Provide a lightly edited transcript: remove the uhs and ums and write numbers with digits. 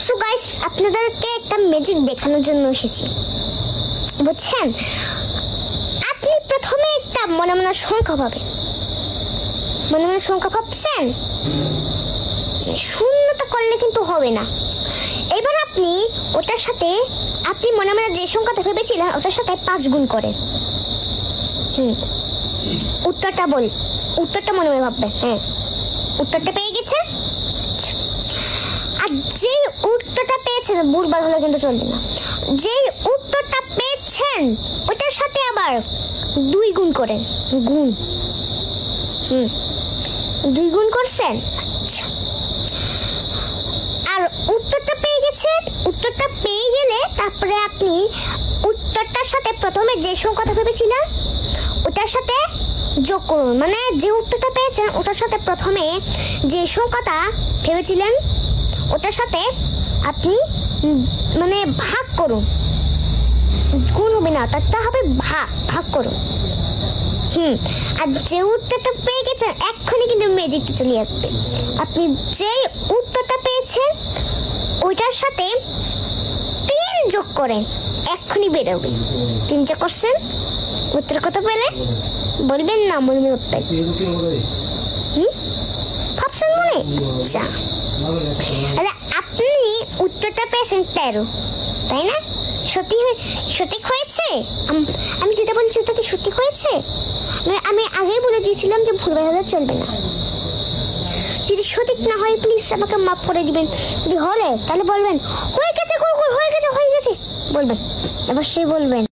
So guys, আপনাদেরকে একটা magic দেখানোর জন্য এসেছি, বুঝছেন? আপনি প্রথমে একটা মনে মনে সংখ্যা পাবেন, মনে মনে সংখ্যা ভাবছেন, শূন্যটা করলে কিন্তু হবে না। এবার আপনি ওটার সাথে, আপনি মনে মনে যে সংখ্যাটা ভেবেছিলেন ওটার সাথে 5 গুণ করেন। উত্তরটা মনে মনে ভাববেন। হ্যাঁ, উত্তরটা পেয়ে গেছে। আর যে উত্তরটা পেয়েছেন, ভুলভাল হলে কিন্তু চলবে না, যে উত্তরটা পেয়েছেন ওটার সাথে আবার 2 গুণ করেন। 2 গুণ করছেন। আচ্ছা, আর উত্তরটা পেয়ে গেছেন। উত্তরটা পেয়ে গেলে তারপরে আপনি উত্তরটার সাথে প্রথমে যে সংখ্যাটা ভেবেছিলেন ওটার সাথে যোগ করুন। মানে যে উত্তরটা পেয়েছেন ওটার সাথে প্রথমে যে সংখ্যাটা ভেবেছিলেন ওটার সাথে আপনি মানে ভাগ করুন। গুণ হবে না, তারটা হবে ভাগ করুন। আর যে উত্তরটা পেয়ে গেছেন এক্ষুনি কিন্তু ম্যাজিকটা চলে আসবে। আপনি যে উত্তরটা পেয়েছেন ওইটার সাথে 3 যোগ করেন, এক্ষুনি বেরোবে। 3 যোগ করছেন, উত্তর কত পেলেন বলবেন না? মনে মনে উত্তর ভাবছেন মনে। আচ্ছা, তাহলে আপনি উত্তরটা পেয়েছেন 13, তাই না? সঠিক হয়েছে? আমি যেটা বলছি ওটা কি সঠিক হয়েছে? আমি আগেই বলে দিয়েছিলাম যে ভুল হলে চলবে না। যদি সঠিক না হয় প্লিজ আমাকে মাফ করে দিবেন। যদি হলে তাহলে বলবেন হয়ে গেছে, হয়ে গেছে বলবেন, অবশ্যই বলবেন।